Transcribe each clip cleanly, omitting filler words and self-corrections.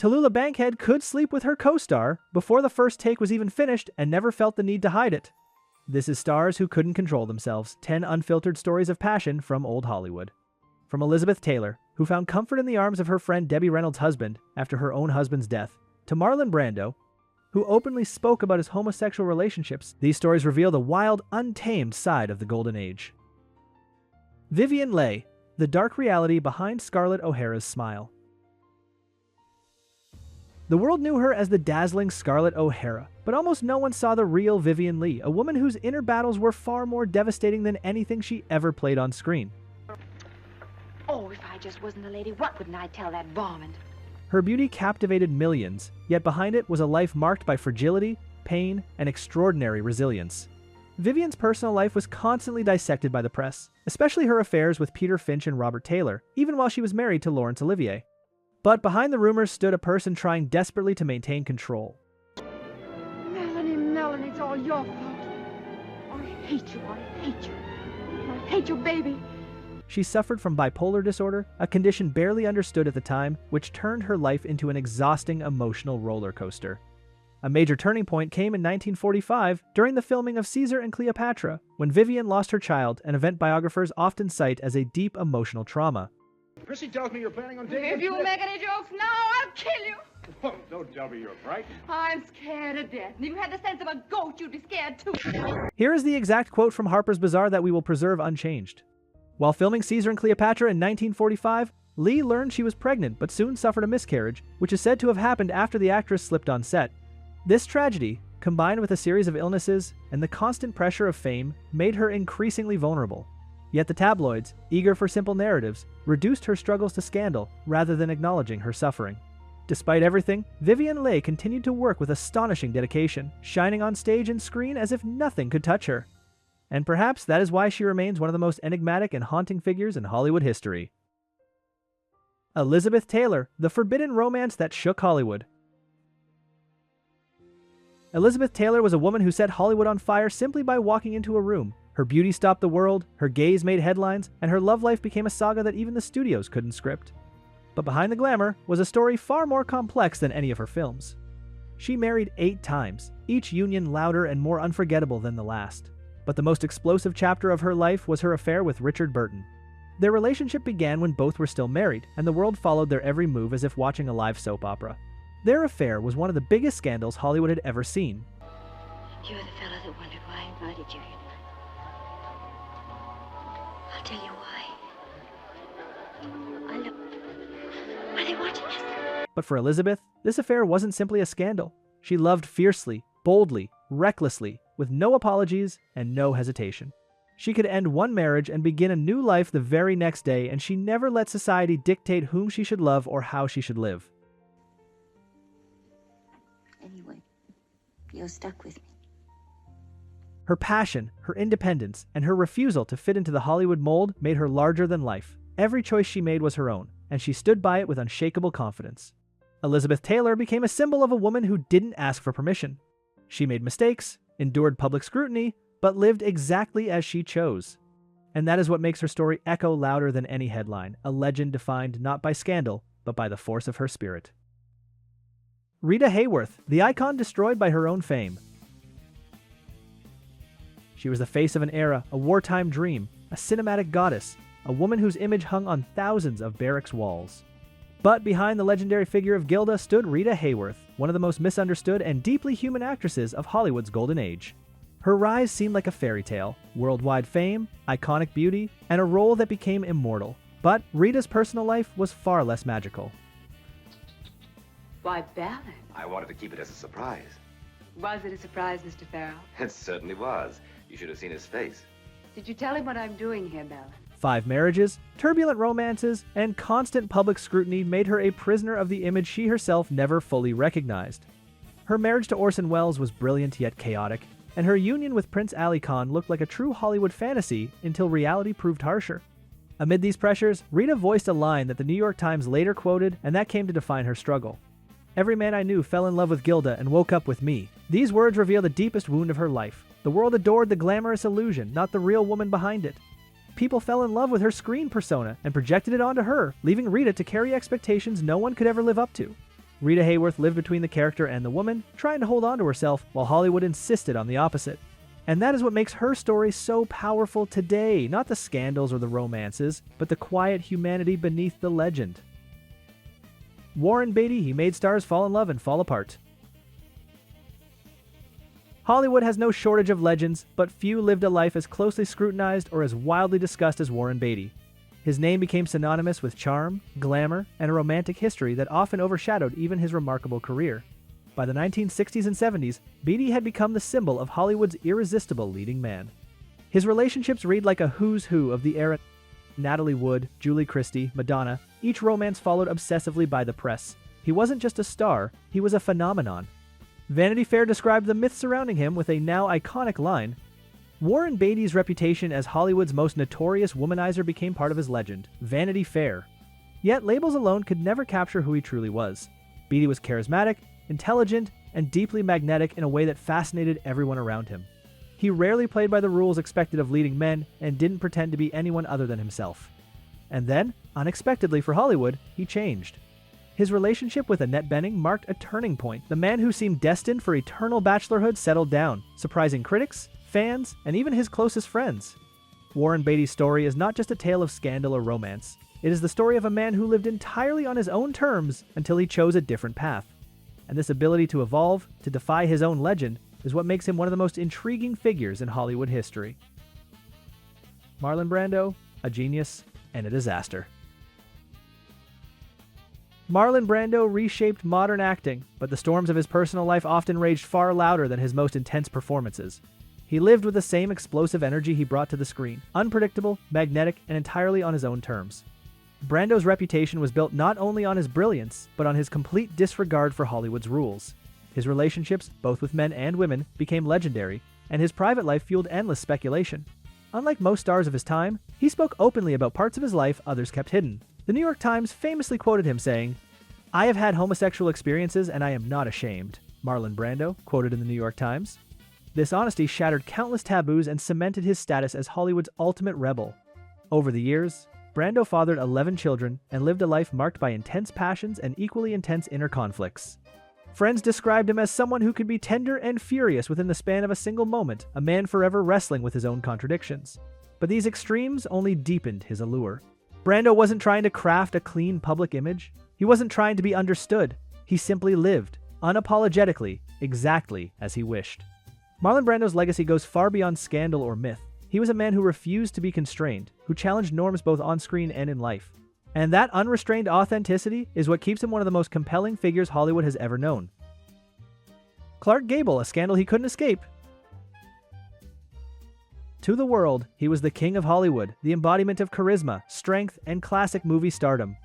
Tallulah Bankhead could sleep with her co-star before the first take was even finished and never felt the need to hide it. This is stars who couldn't control themselves, 10 unfiltered stories of passion from old Hollywood. From Elizabeth Taylor, who found comfort in the arms of her friend Debbie Reynolds' husband after her own husband's death, to Marlon Brando, who openly spoke about his homosexual relationships, these stories reveal the wild, untamed side of the Golden Age. Vivien Leigh, the dark reality behind Scarlett O'Hara's smile. The world knew her as the dazzling Scarlett O'Hara, but almost no one saw the real Vivien Leigh, a woman whose inner battles were far more devastating than anything she ever played on screen. Oh, if I just wasn't a lady, what wouldn't I tell that varmint? Her beauty captivated millions, yet behind it was a life marked by fragility, pain, and extraordinary resilience. Vivien's personal life was constantly dissected by the press, especially her affairs with Peter Finch and Robert Taylor, even while she was married to Laurence Olivier. But behind the rumors stood a person trying desperately to maintain control. Melanie, it's all your fault. I hate you, I hate you. I hate you, baby. She suffered from bipolar disorder, a condition barely understood at the time, which turned her life into an exhausting emotional roller coaster. A major turning point came in 1945 during the filming of Caesar and Cleopatra, when Vivien lost her child, an event biographers often cite as a deep emotional trauma. Prissy tells me you're planning on dating. If you make any jokes now, I'll kill you. Oh, don't tell me you're frightened. I'm scared to death. And if you had the sense of a goat, you'd be scared too. Here is the exact quote from Harper's Bazaar that we will preserve unchanged. While filming Caesar and Cleopatra in 1945, Leigh learned she was pregnant but soon suffered a miscarriage, which is said to have happened after the actress slipped on set. This tragedy, combined with a series of illnesses and the constant pressure of fame, made her increasingly vulnerable. Yet the tabloids, eager for simple narratives, reduced her struggles to scandal rather than acknowledging her suffering. Despite everything, Vivien Leigh continued to work with astonishing dedication, shining on stage and screen as if nothing could touch her. And perhaps that is why she remains one of the most enigmatic and haunting figures in Hollywood history. Elizabeth Taylor, the forbidden romance that shook Hollywood. Elizabeth Taylor was a woman who set Hollywood on fire simply by walking into a room. Her beauty stopped the world, her gaze made headlines, and her love life became a saga that even the studios couldn't script. But behind the glamour was a story far more complex than any of her films. She married 8 times, each union louder and more unforgettable than the last. But the most explosive chapter of her life was her affair with Richard Burton. Their relationship began when both were still married, and the world followed their every move as if watching a live soap opera. Their affair was one of the biggest scandals Hollywood had ever seen. You're the fellow that wondered why I invited you here tonight. I'll tell you why. Are they watching us? But for Elizabeth, this affair wasn't simply a scandal. She loved fiercely, boldly, recklessly, with no apologies and no hesitation. She could end one marriage and begin a new life the very next day, and she never let society dictate whom she should love or how she should live. Anyway, you're stuck with me. Her passion, her independence, and her refusal to fit into the Hollywood mold made her larger than life. Every choice she made was her own, and she stood by it with unshakable confidence. Elizabeth Taylor became a symbol of a woman who didn't ask for permission. She made mistakes, endured public scrutiny, but lived exactly as she chose. And that is what makes her story echo louder than any headline, a legend defined not by scandal, but by the force of her spirit. Rita Hayworth, the icon destroyed by her own fame. She was the face of an era, a wartime dream, a cinematic goddess, a woman whose image hung on thousands of barracks walls. But behind the legendary figure of Gilda stood Rita Hayworth, one of the most misunderstood and deeply human actresses of Hollywood's golden age. Her rise seemed like a fairy tale, worldwide fame, iconic beauty, and a role that became immortal. But Rita's personal life was far less magical. Why, Ballard. I wanted to keep it as a surprise. Was it a surprise, Mr. Farrell? It certainly was. You should have seen his face. Did you tell him what I'm doing here, Ballard? 5 marriages, turbulent romances, and constant public scrutiny made her a prisoner of the image she herself never fully recognized. Her marriage to Orson Welles was brilliant yet chaotic, and her union with Prince Ali Khan looked like a true Hollywood fantasy until reality proved harsher. Amid these pressures, Rita voiced a line that the New York Times later quoted, and that came to define her struggle. "Every man I knew fell in love with Gilda and woke up with me." These words reveal the deepest wound of her life. The world adored the glamorous illusion, not the real woman behind it. People fell in love with her screen persona and projected it onto her, leaving Rita to carry expectations no one could ever live up to. Rita Hayworth lived between the character and the woman, trying to hold on to herself while Hollywood insisted on the opposite. And that is what makes her story so powerful today, not the scandals or the romances, but the quiet humanity beneath the legend. Warren Beatty, he made stars fall in love and fall apart. Hollywood has no shortage of legends, but few lived a life as closely scrutinized or as wildly discussed as Warren Beatty. His name became synonymous with charm, glamour, and a romantic history that often overshadowed even his remarkable career. By the 1960s and 70s, Beatty had become the symbol of Hollywood's irresistible leading man. His relationships read like a who's who of the era. Natalie Wood, Julie Christie, Madonna, each romance followed obsessively by the press. He wasn't just a star, he was a phenomenon. Vanity Fair described the myth surrounding him with a now iconic line. Warren Beatty's reputation as Hollywood's most notorious womanizer became part of his legend, Vanity Fair. Yet labels alone could never capture who he truly was. Beatty was charismatic, intelligent, and deeply magnetic in a way that fascinated everyone around him. He rarely played by the rules expected of leading men and didn't pretend to be anyone other than himself. And then, unexpectedly for Hollywood, he changed. His relationship with Annette Bening marked a turning point. The man who seemed destined for eternal bachelorhood settled down, surprising critics, fans, and even his closest friends. Warren Beatty's story is not just a tale of scandal or romance. It is the story of a man who lived entirely on his own terms until he chose a different path. And this ability to evolve, to defy his own legend, is what makes him one of the most intriguing figures in Hollywood history. Marlon Brando, a genius and a disaster. Marlon Brando reshaped modern acting, but the storms of his personal life often raged far louder than his most intense performances. He lived with the same explosive energy he brought to the screen, unpredictable, magnetic, and entirely on his own terms. Brando's reputation was built not only on his brilliance, but on his complete disregard for Hollywood's rules. His relationships, both with men and women, became legendary, and his private life fueled endless speculation. Unlike most stars of his time, he spoke openly about parts of his life others kept hidden. The New York Times famously quoted him saying, "I have had homosexual experiences and I am not ashamed," Marlon Brando quoted in the New York Times. This honesty shattered countless taboos and cemented his status as Hollywood's ultimate rebel. Over the years, Brando fathered 11 children and lived a life marked by intense passions and equally intense inner conflicts. Friends described him as someone who could be tender and furious within the span of a single moment, a man forever wrestling with his own contradictions. But these extremes only deepened his allure. Brando wasn't trying to craft a clean public image. He wasn't trying to be understood. He simply lived, unapologetically, exactly as he wished. Marlon Brando's legacy goes far beyond scandal or myth. He was a man who refused to be constrained, who challenged norms both on screen and in life. And that unrestrained authenticity is what keeps him one of the most compelling figures Hollywood has ever known. Clark Gable, a scandal he couldn't escape. To the world, he was the king of Hollywood, the embodiment of charisma, strength, and classic movie stardom.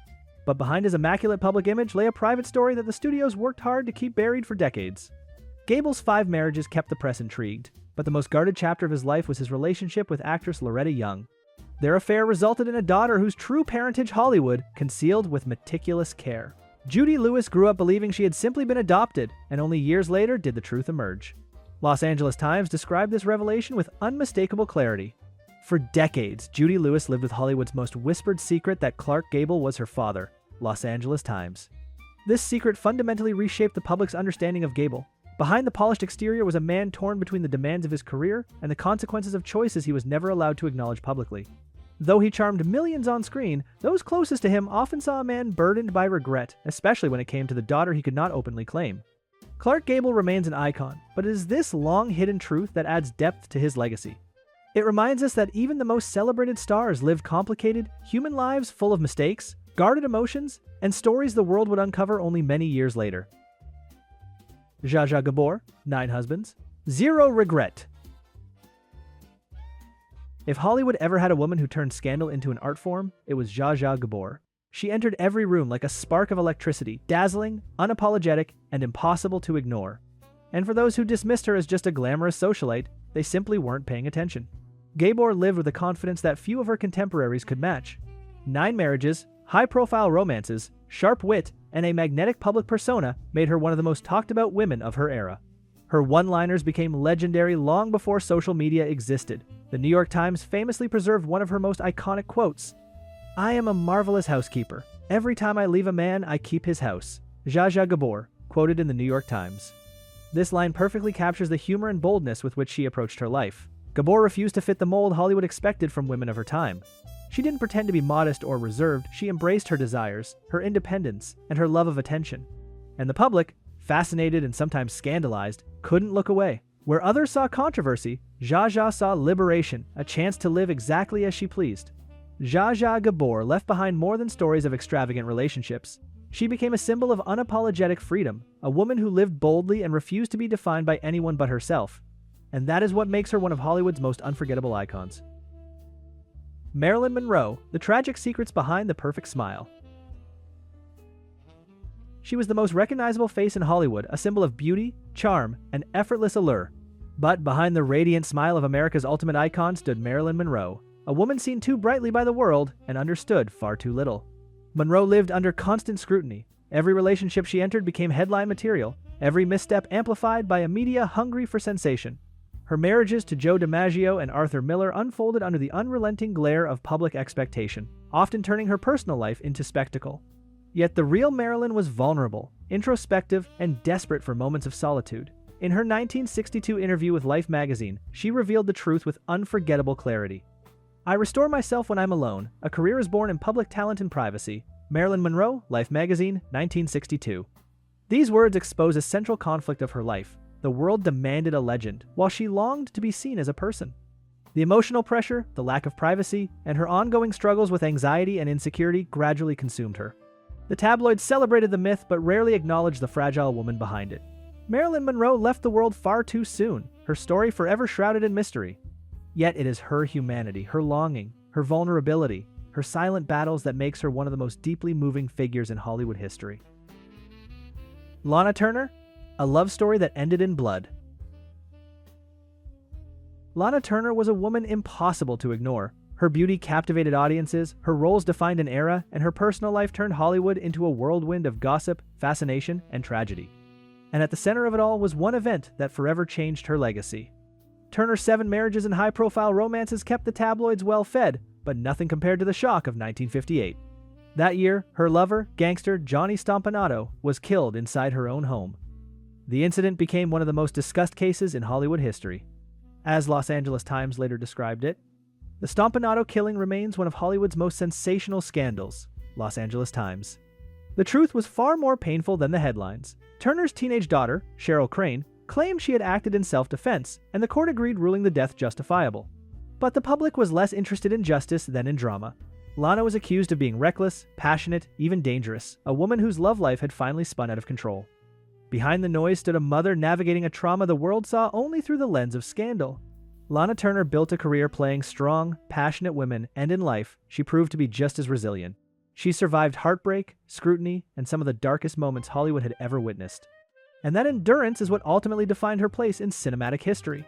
But behind his immaculate public image lay a private story that the studios worked hard to keep buried for decades. Gable's 5 marriages kept the press intrigued, but the most guarded chapter of his life was his relationship with actress Loretta Young. Their affair resulted in a daughter whose true parentage Hollywood concealed with meticulous care. Judy Lewis grew up believing she had simply been adopted, and only years later did the truth emerge. Los Angeles Times described this revelation with unmistakable clarity. For decades, Judy Lewis lived with Hollywood's most whispered secret that Clark Gable was her father. Los Angeles Times. This secret fundamentally reshaped the public's understanding of Gable. Behind the polished exterior was a man torn between the demands of his career and the consequences of choices he was never allowed to acknowledge publicly. Though he charmed millions on screen, those closest to him often saw a man burdened by regret, especially when it came to the daughter he could not openly claim. Clark Gable remains an icon, but it is this long-hidden truth that adds depth to his legacy. It reminds us that even the most celebrated stars lived complicated, human lives full of mistakes, guarded emotions, and stories the world would uncover only many years later. Zsa Zsa Gabor, 9 husbands, 0 regret. If Hollywood ever had a woman who turned scandal into an art form, it was Zsa Zsa Gabor. She entered every room like a spark of electricity, dazzling, unapologetic, and impossible to ignore. And for those who dismissed her as just a glamorous socialite, they simply weren't paying attention. Gabor lived with a confidence that few of her contemporaries could match. 9 marriages, high-profile romances, sharp wit, and a magnetic public persona made her one of the most talked-about women of her era. Her one-liners became legendary long before social media existed. The New York Times famously preserved one of her most iconic quotes. "I am a marvelous housekeeper. Every time I leave a man, I keep his house." Zsa Zsa Gabor, quoted in the New York Times. This line perfectly captures the humor and boldness with which she approached her life. Gabor refused to fit the mold Hollywood expected from women of her time. She didn't pretend to be modest or reserved, she embraced her desires, her independence, and her love of attention. And the public, fascinated and sometimes scandalized, couldn't look away. Where others saw controversy, Zsa Zsa saw liberation, a chance to live exactly as she pleased. Zsa Zsa Gabor left behind more than stories of extravagant relationships. She became a symbol of unapologetic freedom, a woman who lived boldly and refused to be defined by anyone but herself. And that is what makes her one of Hollywood's most unforgettable icons. Marilyn Monroe, the tragic secrets behind the perfect smile. She was the most recognizable face in Hollywood, a symbol of beauty, charm, and effortless allure. But behind the radiant smile of America's ultimate icon stood Marilyn Monroe, a woman seen too brightly by the world and understood far too little. Monroe lived under constant scrutiny. Every relationship she entered became headline material, every misstep amplified by a media hungry for sensation. Her marriages to Joe DiMaggio and Arthur Miller unfolded under the unrelenting glare of public expectation, often turning her personal life into spectacle. Yet the real Marilyn was vulnerable, introspective, and desperate for moments of solitude. In her 1962 interview with Life magazine, she revealed the truth with unforgettable clarity. "I restore myself when I'm alone. A career is born in public talent and privacy." Marilyn Monroe, Life magazine, 1962. These words expose a central conflict of her life. The world demanded a legend, while she longed to be seen as a person. The emotional pressure, the lack of privacy, and her ongoing struggles with anxiety and insecurity gradually consumed her. The tabloids celebrated the myth but rarely acknowledged the fragile woman behind it. Marilyn Monroe left the world far too soon, her story forever shrouded in mystery. Yet it is her humanity, her longing, her vulnerability, her silent battles that makes her one of the most deeply moving figures in Hollywood history. Lana Turner, a love story that ended in blood. Lana Turner was a woman impossible to ignore. Her beauty captivated audiences, her roles defined an era, and her personal life turned Hollywood into a whirlwind of gossip, fascination, and tragedy. And at the center of it all was one event that forever changed her legacy. Turner's 7 marriages and high-profile romances kept the tabloids well-fed, but nothing compared to the shock of 1958. That year, her lover, gangster Johnny Stompanato, was killed inside her own home. The incident became one of the most discussed cases in Hollywood history. As Los Angeles Times later described it, the Stompanato killing remains one of Hollywood's most sensational scandals. Los Angeles Times. The truth was far more painful than the headlines. Turner's teenage daughter, Cheryl Crane, claimed she had acted in self-defense, and the court agreed, ruling the death justifiable. But the public was less interested in justice than in drama. Lana was accused of being reckless, passionate, even dangerous, a woman whose love life had finally spun out of control. Behind the noise stood a mother navigating a trauma the world saw only through the lens of scandal. Lana Turner built a career playing strong, passionate women, and in life, she proved to be just as resilient. She survived heartbreak, scrutiny, and some of the darkest moments Hollywood had ever witnessed. And that endurance is what ultimately defined her place in cinematic history.